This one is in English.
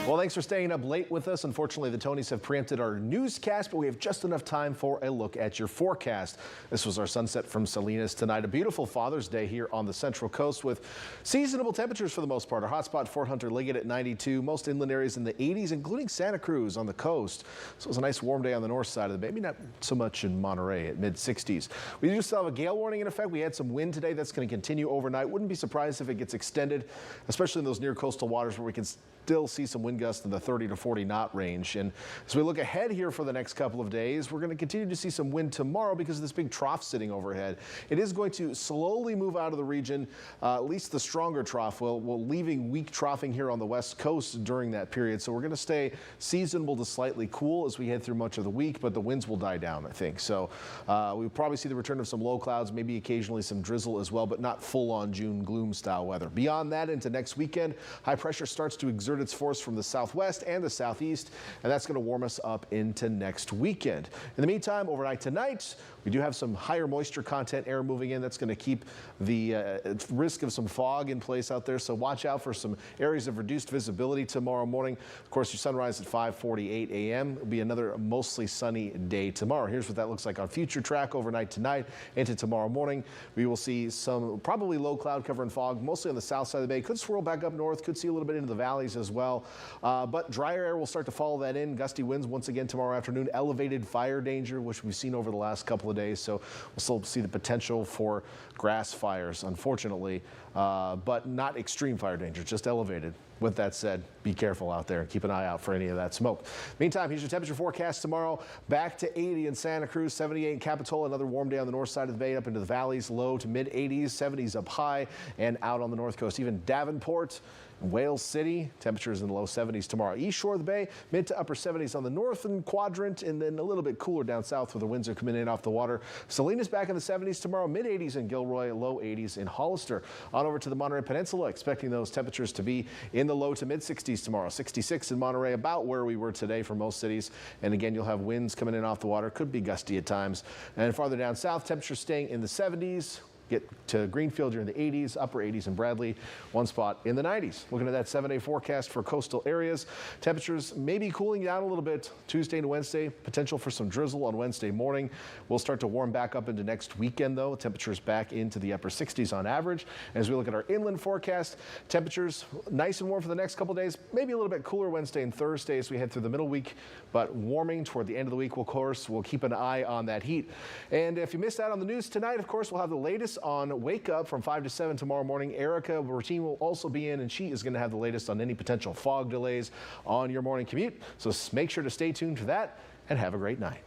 Well, thanks for staying up late with us. Unfortunately, the Tonys have preempted our newscast, but we have just enough time for a look at your forecast. This was our sunset from Salinas tonight. A beautiful Father's Day here on the Central Coast with seasonable temperatures for the most part. Our hotspot, Fort Hunter Liggett at 92. Most inland areas in the 80s, including Santa Cruz on the coast. So it was a nice warm day on the north side of the bay. Maybe not so much in Monterey at mid-60s. We do still have a gale warning in effect. We had some wind today. That's going to continue overnight. Wouldn't be surprised if it gets extended, especially in those near coastal waters where we can still see some wind gusts in the 30 to 40 knot range. And as we look ahead here for the next couple of days, we're going to continue to see some wind tomorrow because of this big trough sitting overhead. It is going to slowly move out of the region, at least the stronger trough will, leaving weak troughing here on the west coast during that period. So we're going to stay seasonable to slightly cool as we head through much of the week, but the winds will die down, I think. So we'll probably see the return of some low clouds, maybe occasionally some drizzle as well, but not full-on June gloom style weather. Beyond that, into next weekend, high pressure starts to exert its force from the southwest and the southeast, and that's going to warm us up into next weekend. In the meantime, overnight tonight, we do have some higher moisture content air moving in. That's going to keep the risk of some fog in place out there, so watch out for some areas of reduced visibility tomorrow morning. Of course, your sunrise at 5:48 a.m. It'll be another mostly sunny day tomorrow. Here's what that looks like on future track overnight tonight into tomorrow morning. We will see some probably low cloud cover and fog, mostly on the south side of the bay. Could swirl back up north, could see a little bit into the valleys as well. But drier air will start to follow that in. Gusty winds once again tomorrow afternoon. Elevated fire danger, which we've seen over the last couple of days. So we'll still see the potential for grass fires, unfortunately, but not extreme fire danger, just elevated. With that said, be careful out there and keep an eye out for any of that smoke. Meantime, here's your temperature forecast tomorrow. Back to 80 in Santa Cruz, 78 in Capitola. Another warm day on the north side of the bay, up into the valleys, low to mid 80s, 70s up high, and out on the north coast. Even Davenport, Wales City, temperatures in the low 70s tomorrow. East shore of the bay, mid to upper 70s on the northern quadrant, and then a little bit cooler down south where the winds are coming in off the water. Salinas back in the 70s tomorrow, mid 80s in Gilroy, low 80s in Hollister. On over to the Monterey Peninsula, expecting those temperatures to be in the low to mid 60s tomorrow. 66 in Monterey, about where we were today for most cities. And again, you'll have winds coming in off the water, could be gusty at times. And farther down south, temperatures staying in the 70s. Get to Greenfield, you're in the 80s, upper 80s in Bradley, one spot in the 90s. Looking at that 7-day forecast for coastal areas, temperatures may be cooling down a little bit Tuesday and Wednesday, potential for some drizzle on Wednesday morning. We'll start to warm back up into next weekend, though. Temperatures back into the upper 60s on average. As we look at our inland forecast, temperatures nice and warm for the next couple days, maybe a little bit cooler Wednesday and Thursday as we head through the middle week, but warming toward the end of the week. Of course, we'll keep an eye on that heat. And if you missed out on the news tonight, of course, we'll have the latest on Wake Up from 5 to 7 tomorrow morning. Erica Routine will also be in, and she is going to have the latest on any potential fog delays on your morning commute. So make sure to stay tuned for that, and have a great night.